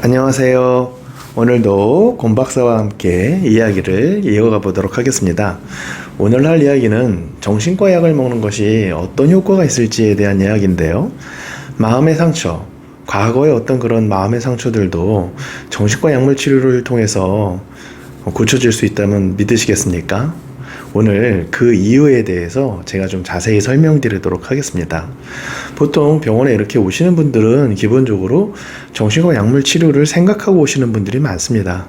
안녕하세요. 오늘도 권 박사와 함께 이야기를 이어가 보도록 하겠습니다. 오늘 할 이야기는 정신과 약을 먹는 것이 어떤 효과가 있을지에 대한 이야기인데요. 마음의 상처, 과거의 어떤 그런 마음의 상처들도 정신과 약물 치료를 통해서 고쳐질 수 있다면 믿으시겠습니까? 오늘 그 이유에 대해서 제가 좀 자세히 설명드리도록 하겠습니다. 보통 병원에 이렇게 오시는 분들은 기본적으로 정신과 약물 치료를 생각하고 오시는 분들이 많습니다.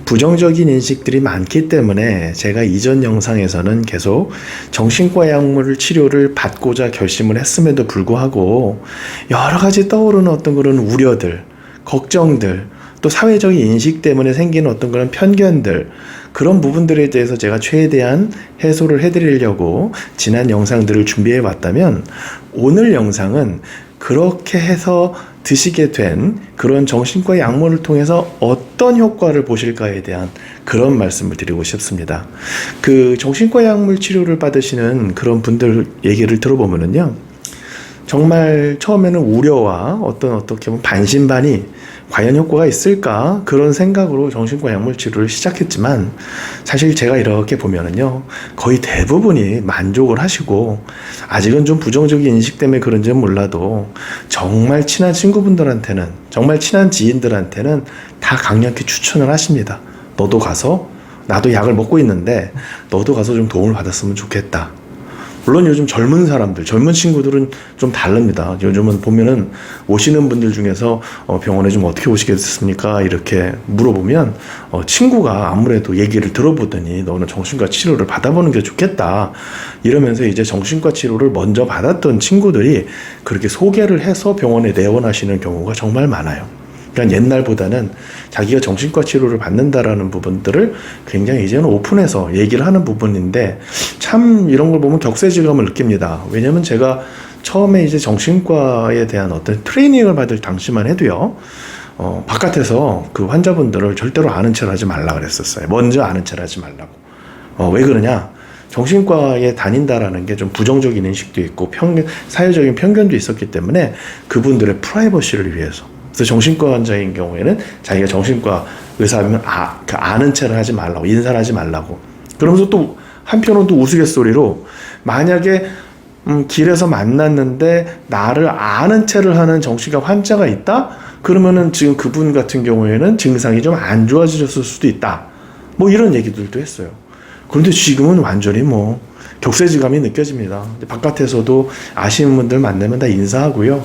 부정적인 인식들이 많기 때문에 제가 이전 영상에서는 계속 정신과 약물 치료를 받고자 결심을 했음에도 불구하고 여러 가지 떠오르는 어떤 그런 우려들, 걱정들, 또 사회적인 인식 때문에 생기는 어떤 그런 편견들, 그런 부분들에 대해서 제가 최대한 해소를 해드리려고 지난 영상들을 준비해 왔다면, 오늘 영상은 그렇게 해서 드시게 된 그런 정신과 약물을 통해서 어떤 효과를 보실까에 대한 그런 말씀을 드리고 싶습니다. 그 정신과 약물 치료를 받으시는 그런 분들 얘기를 들어보면은요, 정말 처음에는 우려와 어떻게 보면 반신반의, 과연 효과가 있을까? 그런 생각으로 정신과 약물 치료를 시작했지만, 사실 제가 이렇게 보면은요, 거의 대부분이 만족을 하시고, 아직은 좀 부정적인 인식 때문에 그런지는 몰라도, 정말 친한 친구분들한테는, 정말 친한 지인들한테는 다 강력히 추천을 하십니다. 너도 가서, 나도 약을 먹고 있는데, 너도 가서 좀 도움을 받았으면 좋겠다. 물론 요즘 젊은 사람들, 젊은 친구들은 좀 다릅니다. 요즘은 보면은 오시는 분들 중에서 병원에 좀 어떻게 오시겠습니까? 이렇게 물어보면 친구가 아무래도 얘기를 들어보더니 너는 정신과 치료를 받아보는 게 좋겠다. 이러면서 이제 정신과 치료를 먼저 받았던 친구들이 그렇게 소개를 해서 병원에 내원하시는 경우가 정말 많아요. 그러니까 옛날보다는 자기가 정신과 치료를 받는다라는 부분들을 굉장히 이제는 오픈해서 얘기를 하는 부분인데, 참 이런 걸 보면 격세지감을 느낍니다. 왜냐면 제가 처음에 이제 정신과에 대한 어떤 트레이닝을 받을 당시만 해도요, 바깥에서 그 환자분들을 절대로 아는 체를 하지 말라 그랬었어요. 먼저 아는 체를 하지 말라고. 왜 그러냐? 정신과에 다닌다라는 게 좀 부정적인 인식도 있고 사회적인 편견도 있었기 때문에 그분들의 프라이버시를 위해서. 그래서 정신과 환자인 경우에는 자기가 정신과 의사면 아는 체를 하지 말라고, 인사를 하지 말라고. 그러면서 또 한편으로 또 우스갯소리로, 만약에 길에서 만났는데 나를 아는 체를 하는 정신과 환자가 있다? 그러면은 지금 그분 같은 경우에는 증상이 좀 안 좋아지셨을 수도 있다. 뭐 이런 얘기들도 했어요. 그런데 지금은 완전히 격세지감이 느껴집니다. 바깥에서도 아시는 분들 만나면 다 인사하고요.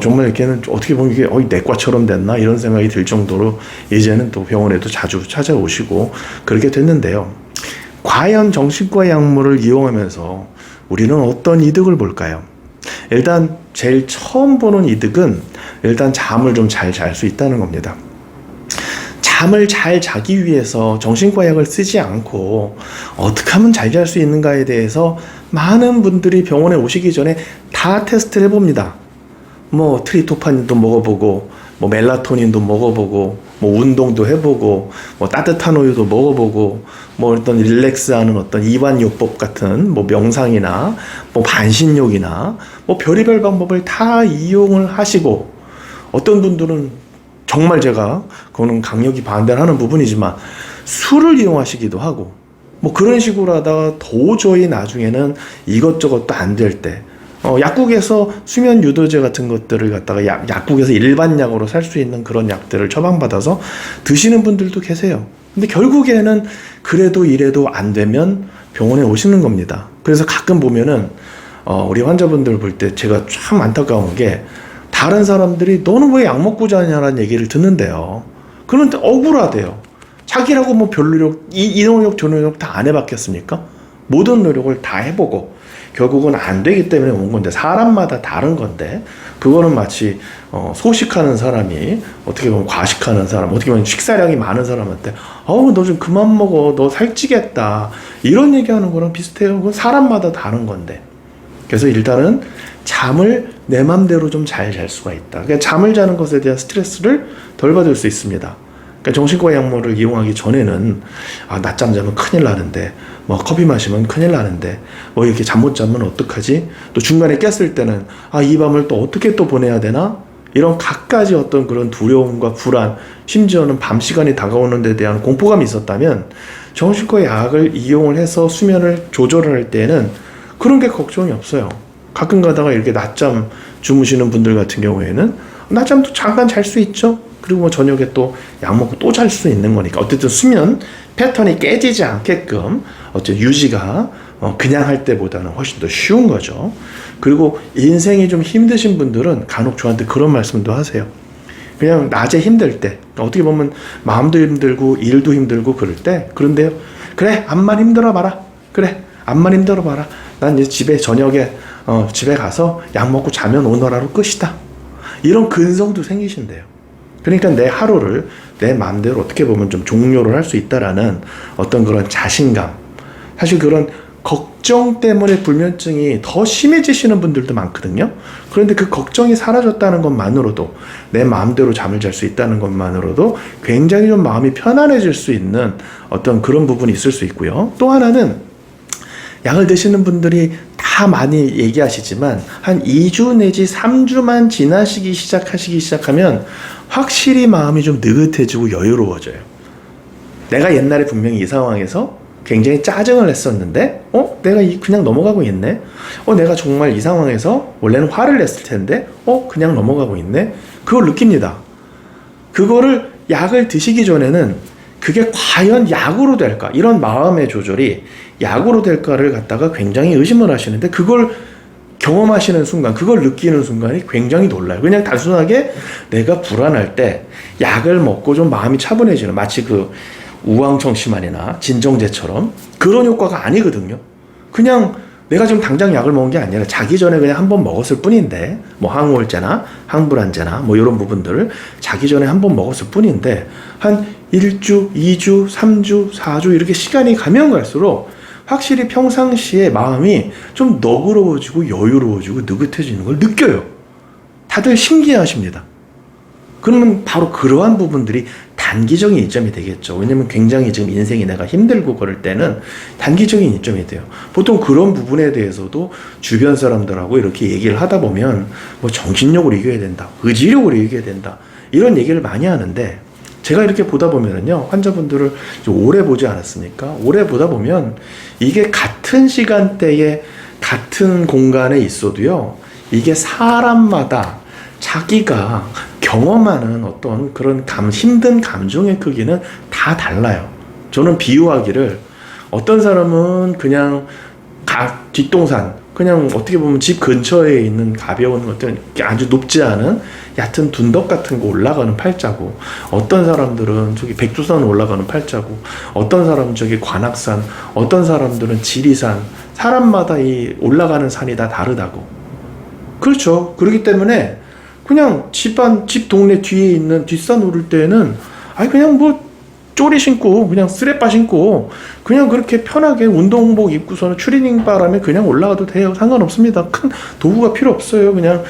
정말 이렇게는 어떻게 보면 이게 내과처럼 됐나 이런 생각이 들 정도로 이제는 또 병원에도 자주 찾아오시고 그렇게 됐는데요. 과연 정신과 약물을 이용하면서 우리는 어떤 이득을 볼까요? 일단 제일 처음 보는 이득은 일단 잠을 좀 잘 잘 수 있다는 겁니다. 잠을 잘 자기 위해서 정신과 약을 쓰지 않고 어떻게 하면 잘 잘 수 있는가에 대해서 많은 분들이 병원에 오시기 전에 다 테스트를 해봅니다. 트리토판도 먹어보고, 멜라토닌도 먹어보고, 운동도 해보고, 따뜻한 우유도 먹어보고, 어떤 릴렉스하는 어떤 이완요법 같은 명상이나 반신욕이나 별의별 방법을 다 이용을 하시고, 어떤 분들은 정말 제가 그거는 강력히 반대를 하는 부분이지만 술을 이용하시기도 하고, 그런 식으로 하다가 도저히 나중에는 이것저것도 안 될 때 약국에서 수면 유도제 같은 것들을 갖다가 약국에서 일반 약으로 살 수 있는 그런 약들을 처방받아서 드시는 분들도 계세요. 근데 결국에는 그래도 이래도 안 되면 병원에 오시는 겁니다. 그래서 가끔 보면은 우리 환자분들 볼 때 제가 참 안타까운 게, 다른 사람들이 너는 왜 약 먹고 자냐라는 얘기를 듣는데요. 그런데 억울하대요. 자기라고 별 노력, 이 노력 저 노력 다 안 해봤겠습니까? 모든 노력을 다 해보고 결국은 안 되기 때문에 온 건데, 사람마다 다른 건데, 그거는 마치 소식하는 사람이 어떻게 보면 과식하는 사람, 어떻게 보면 식사량이 많은 사람한테 너 좀 그만 먹어, 너 살찌겠다, 이런 얘기하는 거랑 비슷해요. 그건 사람마다 다른 건데. 그래서 일단은 잠을 내 맘대로 좀 잘 잘 수가 있다. 그러니까 잠을 자는 것에 대한 스트레스를 덜 받을 수 있습니다. 그러니까 정신과 약물을 이용하기 전에는 낮잠 자면 큰일 나는데, 커피 마시면 큰일 나는데, 이렇게 잠 못 자면 어떡하지? 또 중간에 깼을 때는 이 밤을 또 어떻게 또 보내야 되나? 이런 갖가지 어떤 그런 두려움과 불안, 심지어는 밤 시간이 다가오는 데 대한 공포감이 있었다면 정신과 약을 이용을 해서 수면을 조절을 할 때는 그런 게 걱정이 없어요. 가끔 가다가 이렇게 낮잠 주무시는 분들 같은 경우에는 낮잠도 잠깐 잘 수 있죠. 그리고 뭐 저녁에 또 약 먹고 또 잘 수 있는 거니까 어쨌든 수면 패턴이 깨지지 않게끔 어쨌든 유지가 그냥 할 때보다는 훨씬 더 쉬운 거죠. 그리고 인생이 좀 힘드신 분들은 간혹 저한테 그런 말씀도 하세요. 그냥 낮에 힘들 때, 어떻게 보면 마음도 힘들고 일도 힘들고 그럴 때, 그런데요, 그래 암만 힘들어 봐라, 그래 암만 힘들어 봐라, 난 이제 집에 저녁에 집에 가서 약 먹고 자면 오늘 하루 끝이다, 이런 근성도 생기신대요. 그러니까 내 하루를 내 마음대로 어떻게 보면 좀 종료를 할 수 있다라는 어떤 그런 자신감, 사실 그런 걱정 때문에 불면증이 더 심해지시는 분들도 많거든요. 그런데 그 걱정이 사라졌다는 것만으로도, 내 마음대로 잠을 잘 수 있다는 것만으로도 굉장히 좀 마음이 편안해질 수 있는 어떤 그런 부분이 있을 수 있고요. 또 하나는 약을 드시는 분들이 다 많이 얘기하시지만 한 2주 내지 3주만 지나시기 시작하면 확실히 마음이 좀 느긋해지고 여유로워져요. 내가 옛날에 분명히 이 상황에서 굉장히 짜증을 냈었는데 내가 그냥 넘어가고 있네. 내가 정말 이 상황에서 원래는 화를 냈을 텐데 그냥 넘어가고 있네. 그걸 느낍니다. 그거를 약을 드시기 전에는 그게 과연 약으로 될까, 이런 마음의 조절이 약으로 될까를 갖다가 굉장히 의심을 하시는데, 그걸 경험하시는 순간, 그걸 느끼는 순간이 굉장히 놀라요. 그냥 단순하게 내가 불안할 때 약을 먹고 좀 마음이 차분해지는, 마치 그 우황청심환이나 진정제처럼 그런 효과가 아니거든요. 그냥 내가 지금 당장 약을 먹은 게 아니라 자기 전에 그냥 한번 먹었을 뿐인데, 뭐 항우울제나 항불안제나 뭐 이런 부분들을 자기 전에 한번 먹었을 뿐인데, 한 1주, 2주, 3주, 4주 이렇게 시간이 가면 갈수록 확실히 평상시에 마음이 좀 너그러워지고 여유로워지고 느긋해지는 걸 느껴요. 다들 신기해하십니다. 그러면 바로 그러한 부분들이 단기적인 이점이 되겠죠. 왜냐면 굉장히 지금 인생이 내가 힘들고 그럴 때는 단기적인 이점이 돼요. 보통 그런 부분에 대해서도 주변 사람들하고 이렇게 얘기를 하다 보면 뭐 정신력으로 이겨야 된다, 의지력으로 이겨야 된다, 이런 얘기를 많이 하는데, 제가 이렇게 보다 보면은요, 환자분들을 좀 오래 보지 않았습니까? 오래 보다 보면 이게 같은 시간대에 같은 공간에 있어도요, 이게 사람마다 자기가 경험하는 어떤 그런 힘든 감정의 크기는 다 달라요. 저는 비유하기를, 어떤 사람은 그냥 뒷동산, 그냥 어떻게 보면 집 근처에 있는 가벼운 어떤 아주 높지 않은 얕은 둔덕 같은 거 올라가는 팔자고, 어떤 사람들은 저기 백두산 올라가는 팔자고, 어떤 사람은 저기 관악산, 어떤 사람들은 지리산, 사람마다 이 올라가는 산이 다 다르다고. 그렇죠. 그렇기 때문에 그냥 집 동네 뒤에 있는 뒷산 오를 때는 그냥 뭐 쪼리 신고 그냥 쓰레빠 신고 그냥 그렇게 편하게 운동복 입고서는 추리닝 바람에 그냥 올라가도 돼요. 상관없습니다. 큰 도구가 필요 없어요. 그냥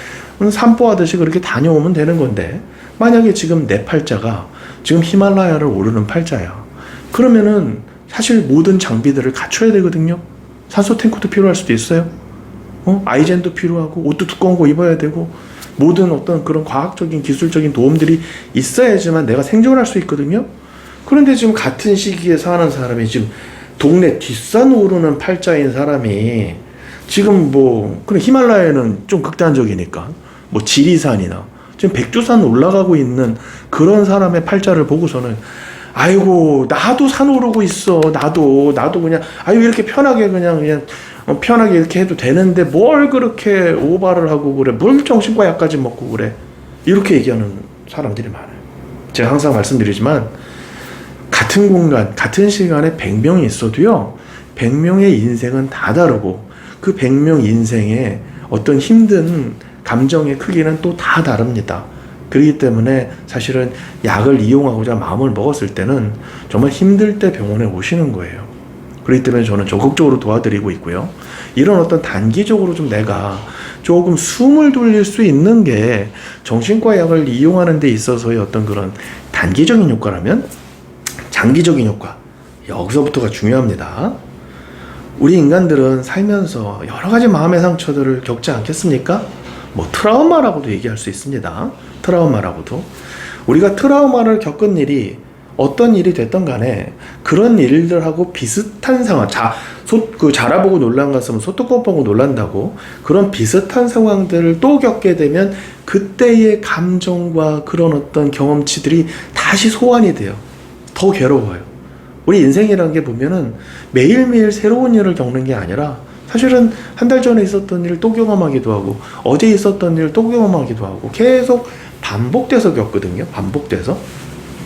산보하듯이 그렇게 다녀오면 되는 건데, 만약에 지금 내 팔자가 지금 히말라야를 오르는 팔자야, 그러면은 사실 모든 장비들을 갖춰야 되거든요. 산소 탱크도 필요할 수도 있어요. 아이젠도 필요하고 옷도 두꺼운 거 입어야 되고, 모든 어떤 그런 과학적인 기술적인 도움들이 있어야지만 내가 생존할 수 있거든요. 그런데 지금 같은 시기에 사는 사람이, 지금 동네 뒷산 오르는 팔자인 사람이 지금 그래 히말라야는 좀 극단적이니까 뭐 지리산이나 지금 백두산 올라가고 있는 그런 사람의 팔자를 보고서는, 아이고 나도 산 오르고 있어, 나도 그냥 이렇게 편하게 그냥 편하게 이렇게 해도 되는데 뭘 그렇게 오바를 하고 그래, 뭘 정신과 약까지 먹고 그래, 이렇게 얘기하는 사람들이 많아요. 제가 항상 말씀드리지만, 같은 공간, 같은 시간에 100명이 있어도요, 100명의 인생은 다 다르고, 그 100명 인생의 어떤 힘든 감정의 크기는 또 다 다릅니다. 그렇기 때문에 사실은 약을 이용하고자 마음을 먹었을 때는 정말 힘들 때 병원에 오시는 거예요. 그렇기 때문에 저는 적극적으로 도와드리고 있고요. 이런 어떤 단기적으로 좀 내가 조금 숨을 돌릴 수 있는 게 정신과 약을 이용하는 데 있어서의 어떤 그런 단기적인 효과라면, 장기적인 효과, 여기서부터가 중요합니다. 우리 인간들은 살면서 여러 가지 마음의 상처들을 겪지 않겠습니까? 뭐 트라우마라고도 얘기할 수 있습니다. 트라우마라고도. 우리가 트라우마를 겪은 일이 어떤 일이 됐던 간에 그런 일들하고 비슷한 상황, 자라보고 놀란 것은 소뚜껑 보고 놀란다고, 그런 비슷한 상황들을 또 겪게 되면 그때의 감정과 그런 어떤 경험치들이 다시 소환이 돼요. 더 괴로워요. 우리 인생이라는 게 보면은 매일매일 새로운 일을 겪는 게 아니라 사실은 한 달 전에 있었던 일을 또 경험하기도 하고 어제 있었던 일을 또 경험하기도 하고 계속 반복돼서 겪거든요. 반복돼서.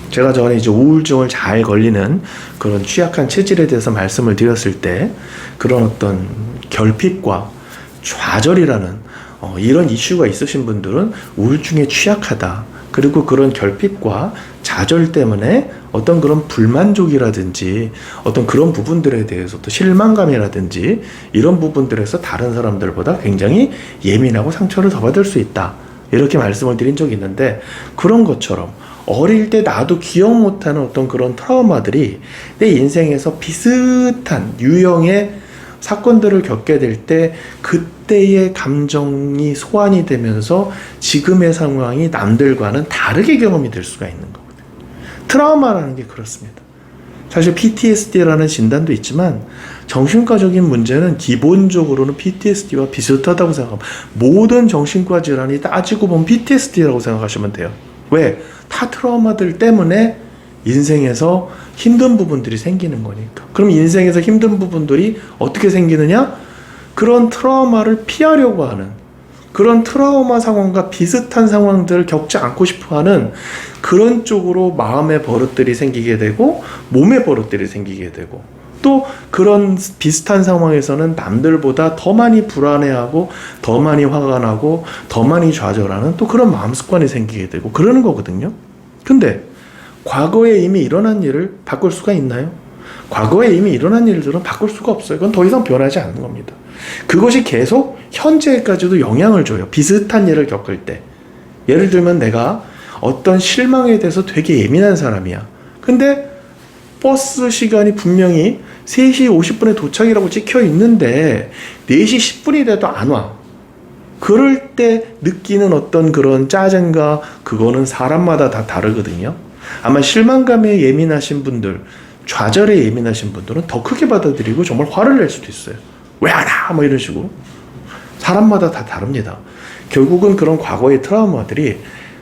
제가 전에 이제 우울증을 잘 걸리는 그런 취약한 체질에 대해서 말씀을 드렸을 때 그런 어떤 결핍과 좌절이라는 이런 이슈가 있으신 분들은 우울증에 취약하다. 그리고 그런 결핍과 좌절 때문에 어떤 그런 불만족이라든지 어떤 그런 부분들에 대해서 또 실망감이라든지 이런 부분들에서 다른 사람들보다 굉장히 예민하고 상처를 더 받을 수 있다. 이렇게 말씀을 드린 적이 있는데, 그런 것처럼 어릴 때 나도 기억 못하는 어떤 그런 트라우마들이 내 인생에서 비슷한 유형의 사건들을 겪게 될 때 그때의 감정이 소환이 되면서 지금의 상황이 남들과는 다르게 경험이 될 수가 있는 거거든요. 트라우마라는 게 그렇습니다. 사실 PTSD라는 진단도 있지만 정신과적인 문제는 기본적으로는 PTSD와 비슷하다고 생각합니다. 모든 정신과 질환이 따지고 보면 PTSD라고 생각하시면 돼요. 왜? 다 트라우마들 때문에 인생에서 힘든 부분들이 생기는 거니까. 그럼 인생에서 힘든 부분들이 어떻게 생기느냐? 그런 트라우마를 피하려고 하는, 그런 트라우마 상황과 비슷한 상황들을 겪지 않고 싶어 하는 그런 쪽으로 마음의 버릇들이 생기게 되고 몸의 버릇들이 생기게 되고, 또 그런 비슷한 상황에서는 남들보다 더 많이 불안해하고 더 많이 화가 나고 더 많이 좌절하는 또 그런 마음 습관이 생기게 되고 그러는 거거든요. 근데 과거에 이미 일어난 일을 바꿀 수가 있나요? 과거에 이미 일어난 일들은 바꿀 수가 없어요. 그건 더 이상 변하지 않는 겁니다. 그것이 계속 현재까지도 영향을 줘요. 비슷한 일을 겪을 때. 예를 들면 내가 어떤 실망에 대해서 되게 예민한 사람이야. 근데 버스 시간이 분명히 3시 50분에 도착이라고 찍혀 있는데 4시 10분이 돼도 안 와. 그럴 때 느끼는 어떤 그런 짜증과 그거는 사람마다 다 다르거든요. 아마 실망감에 예민하신 분들, 좌절에 예민하신 분들은 더 크게 받아들이고 정말 화를 낼 수도 있어요. 왜 안 와? 뭐 이런 식으로. 사람마다 다 다릅니다. 결국은 그런 과거의 트라우마들이,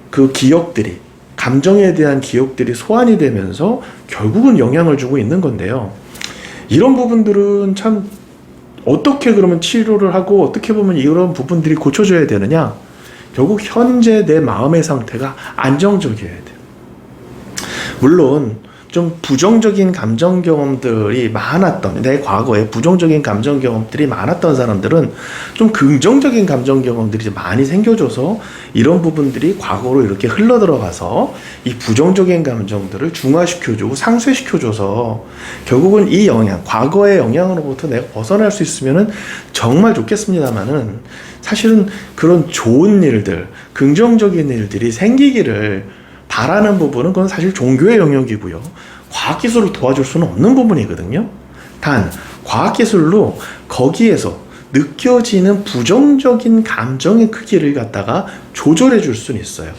그 기억들이, 감정에 대한 기억들이 소환이 되면서 결국은 영향을 주고 있는 건데요. 이런 부분들은 참 어떻게 그러면 치료를 하고 어떻게 보면 이런 부분들이 고쳐져야 되느냐? 결국 현재 내 마음의 상태가 안정적이어야 돼요. 물론 좀 부정적인 감정 경험들이 많았던, 내 과거에 부정적인 감정 경험들이 많았던 사람들은 좀 긍정적인 감정 경험들이 많이 생겨줘서 이런 부분들이 과거로 이렇게 흘러 들어가서 이 부정적인 감정들을 중화시켜주고 상쇄시켜줘서 결국은 이 영향, 과거의 영향으로부터 내가 벗어날 수 있으면은 정말 좋겠습니다만은, 사실은 그런 좋은 일들, 긍정적인 일들이 생기기를 바라는 부분은 그건 사실 종교의 영역이고요. 과학기술을 도와줄 수는 없는 부분이거든요. 단, 과학기술로 거기에서 느껴지는 부정적인 감정의 크기를 갖다가 조절해 줄 수는 있어요.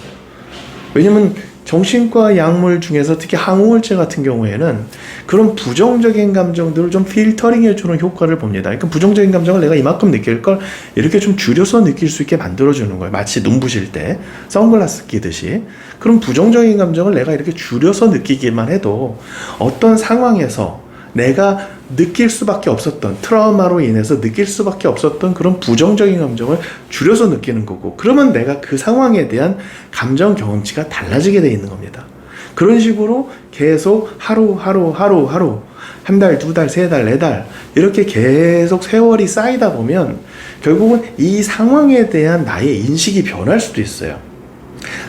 왜냐면 정신과 약물 중에서 특히 항우울제 같은 경우에는 그런 부정적인 감정들을 좀 필터링 해주는 효과를 봅니다. 그러니까 부정적인 감정을 내가 이만큼 느낄 걸 이렇게 좀 줄여서 느낄 수 있게 만들어주는 거예요. 마치 눈 부실 때 선글라스 끼듯이. 그럼 부정적인 감정을 내가 이렇게 줄여서 느끼기만 해도 어떤 상황에서 내가 느낄 수밖에 없었던, 트라우마로 인해서 느낄 수밖에 없었던 그런 부정적인 감정을 줄여서 느끼는 거고, 그러면 내가 그 상황에 대한 감정 경험치가 달라지게 돼 있는 겁니다. 그런 식으로 계속 하루 한 달, 두 달, 세 달, 네 달 이렇게 계속 세월이 쌓이다 보면 결국은 이 상황에 대한 나의 인식이 변할 수도 있어요.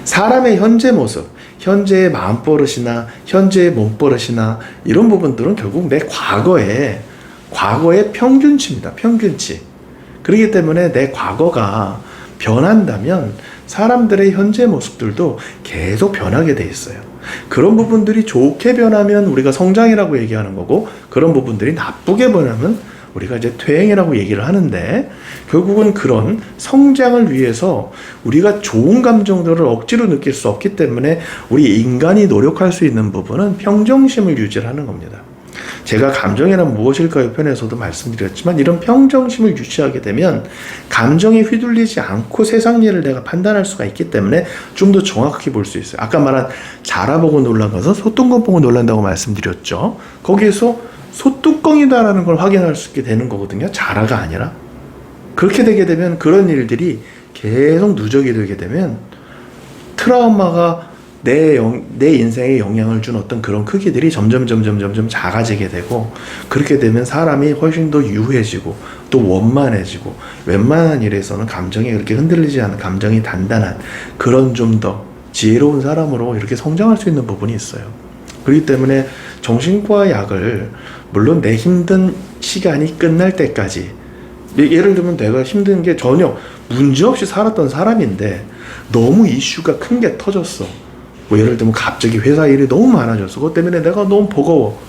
사람의 현재 모습, 현재의 마음버릇이나 현재의 몸버릇이나 이런 부분들은 결국 내 과거의 평균치입니다. 평균치. 그렇기 때문에 내 과거가 변한다면 사람들의 현재 모습들도 계속 변하게 돼 있어요. 그런 부분들이 좋게 변하면 우리가 성장이라고 얘기하는 거고, 그런 부분들이 나쁘게 변하면 우리가 이제 퇴행이라고 얘기를 하는데, 결국은 그런 성장을 위해서 우리가 좋은 감정들을 억지로 느낄 수 없기 때문에 우리 인간이 노력할 수 있는 부분은 평정심을 유지하는 겁니다. 제가 감정이란 무엇일까요 편에서도 말씀드렸지만, 이런 평정심을 유지하게 되면 감정에 휘둘리지 않고 세상 일을 내가 판단할 수가 있기 때문에 좀 더 정확하게 볼 수 있어요. 아까 말한 자라 보고 놀란 것은 소뚜껑 보고 놀란다고 말씀드렸죠. 거기에서 소뚜껑이다라는 걸 확인할 수 있게 되는 거거든요. 자라가 아니라. 그렇게 되게 되면 그런 일들이 계속 누적이 되게 되면 트라우마가 내 인생에 영향을 준 어떤 그런 크기들이 점점 작아지게 되고, 그렇게 되면 사람이 훨씬 더 유해지고 또 원만해지고, 웬만한 일에서는 감정이 그렇게 흔들리지 않은, 감정이 단단한 그런 좀 더 지혜로운 사람으로 이렇게 성장할 수 있는 부분이 있어요. 그렇기 때문에 정신과 약을, 물론 내 힘든 시간이 끝날 때까지, 예를 들면 내가 힘든 게 전혀 문제없이 살았던 사람인데 너무 이슈가 큰 게 터졌어. 뭐 예를 들면 갑자기 회사 일이 너무 많아졌어. 그것 때문에 내가 너무 버거워.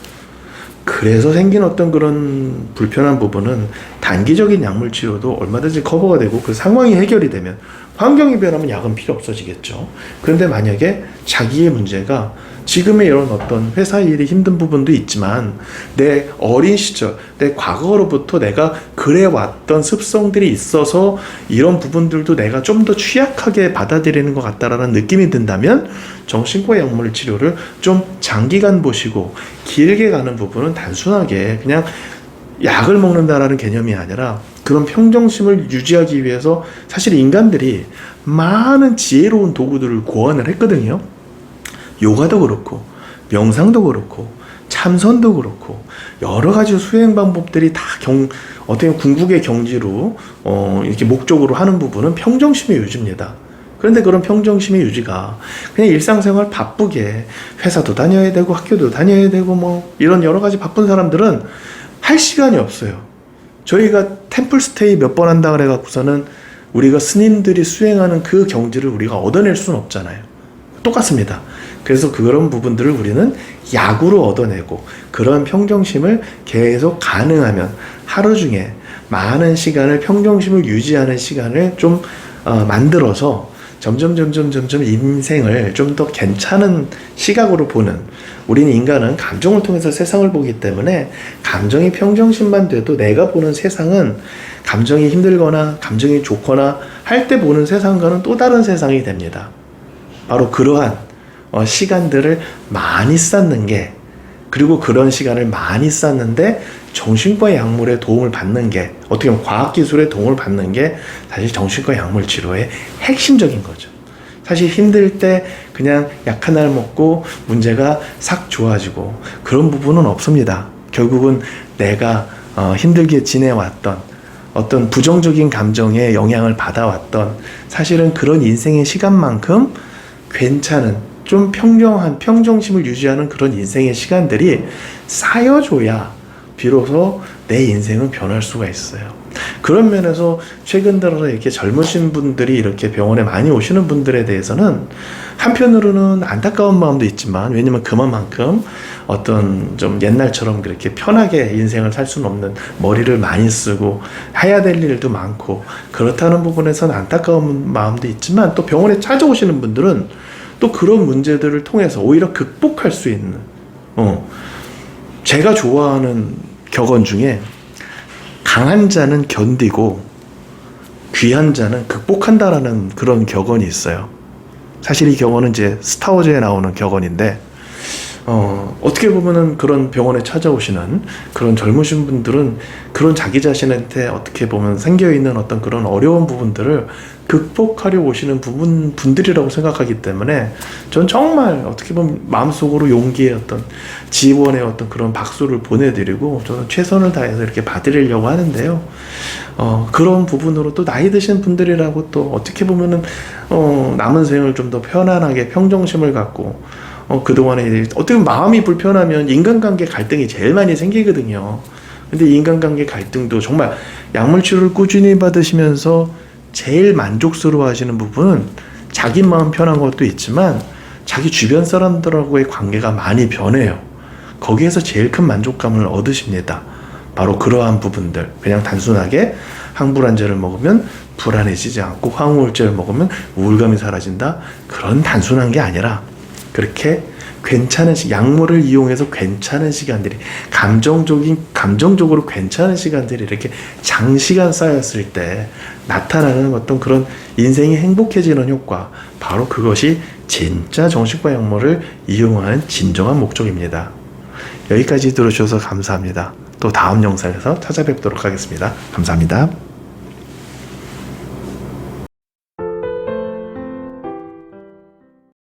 그래서 생긴 어떤 그런 불편한 부분은 단기적인 약물 치료도 얼마든지 커버가 되고, 그 상황이 해결이 되면, 환경이 변하면 약은 필요 없어지겠죠. 그런데 만약에 자기의 문제가 지금의 이런 어떤 회사 일이 힘든 부분도 있지만, 내 어린 시절, 내 과거로부터 내가 그래왔던 습성들이 있어서 이런 부분들도 내가 좀 더 취약하게 받아들이는 것 같다라는 느낌이 든다면, 정신과 약물 치료를 좀 장기간 보시고 길게 가는 부분은 단순하게 그냥 약을 먹는다라는 개념이 아니라, 그런 평정심을 유지하기 위해서 사실 인간들이 많은 지혜로운 도구들을 고안을 했거든요. 요가도 그렇고 명상도 그렇고 참선도 그렇고 여러 가지 수행 방법들이 다 어떻게 궁극의 경지로 이렇게 목적으로 하는 부분은 평정심의 유지입니다. 그런데 그런 평정심의 유지가 그냥 일상생활 바쁘게 회사도 다녀야 되고 학교도 다녀야 되고 뭐 이런 여러 가지 바쁜 사람들은 할 시간이 없어요. 저희가 템플 스테이 몇 번 한다 그래갖고서는 우리가 스님들이 수행하는 그 경지를 우리가 얻어낼 수는 없잖아요. 똑같습니다. 그래서 그런 부분들을 우리는 약으로 얻어내고, 그런 평정심을 계속 가능하면 하루 중에 많은 시간을 평정심을 유지하는 시간을 좀 만들어서 점점 인생을 좀 더 괜찮은 시각으로 보는, 우리는 인간은 감정을 통해서 세상을 보기 때문에 감정이 평정심만 돼도 내가 보는 세상은 감정이 힘들거나 감정이 좋거나 할 때 보는 세상과는 또 다른 세상이 됩니다. 바로 그러한 시간들을 많이 쌓는 게, 그리고 그런 시간을 많이 쌓는데 정신과 약물의 도움을 받는 게, 어떻게 보면 과학기술의 도움을 받는 게 사실 정신과 약물 치료의 핵심적인 거죠. 사실 힘들 때 그냥 약 하나를 먹고 문제가 싹 좋아지고 그런 부분은 없습니다. 결국은 내가 힘들게 지내왔던 어떤 부정적인 감정에 영향을 받아왔던, 사실은 그런 인생의 시간만큼 괜찮은, 좀 평정한, 평정심을 유지하는 그런 인생의 시간들이 쌓여줘야 비로소 내 인생은 변할 수가 있어요. 그런 면에서 최근 들어서 이렇게 젊으신 분들이 이렇게 병원에 많이 오시는 분들에 대해서는 한편으로는 안타까운 마음도 있지만, 왜냐면 그만큼 어떤 좀 옛날처럼 그렇게 편하게 인생을 살 수는 없는, 머리를 많이 쓰고 해야 될 일도 많고 그렇다는 부분에서는 안타까운 마음도 있지만, 또 병원에 찾아오시는 분들은 또 그런 문제들을 통해서 오히려 극복할 수 있는, 제가 좋아하는 격언 중에 강한 자는 견디고 귀한 자는 극복한다라는 그런 격언이 있어요. 사실 이 격언은 이제 스타워즈에 나오는 격언인데, 어떻게 보면은 그런 병원에 찾아오시는 그런 젊으신 분들은 그런 자기 자신한테 어떻게 보면 생겨있는 어떤 그런 어려운 부분들을 극복하려 오시는 분들이라고 생각하기 때문에, 전 정말 어떻게 보면 마음속으로 용기의 어떤 지원의 어떤 그런 박수를 보내드리고, 저는 최선을 다해서 이렇게 봐드리려고 하는데요. 그런 부분으로 또 나이 드신 분들이라고 또 어떻게 보면은 남은 생을 좀 더 편안하게 평정심을 갖고, 그동안에 어떻게 보면 마음이 불편하면 인간관계 갈등이 제일 많이 생기거든요. 근데 인간관계 갈등도 정말 약물 치료를 꾸준히 받으시면서 제일 만족스러워 하시는 부분은 자기 마음 편한 것도 있지만 자기 주변 사람들하고의 관계가 많이 변해요. 거기에서 제일 큰 만족감을 얻으십니다. 바로 그러한 부분들, 그냥 단순하게 항불안제를 먹으면 불안해지지 않고 항우울제를 먹으면 우울감이 사라진다, 그런 단순한 게 아니라 그렇게 괜찮은 약물을 이용해서 괜찮은 시간들이, 감정적으로 괜찮은 시간들이 이렇게 장시간 쌓였을 때 나타나는 어떤 그런 인생이 행복해지는 효과, 바로 그것이 진짜 정신과 약물을 이용하는 진정한 목적입니다. 여기까지 들어주셔서 감사합니다. 또 다음 영상에서 찾아뵙도록 하겠습니다. 감사합니다.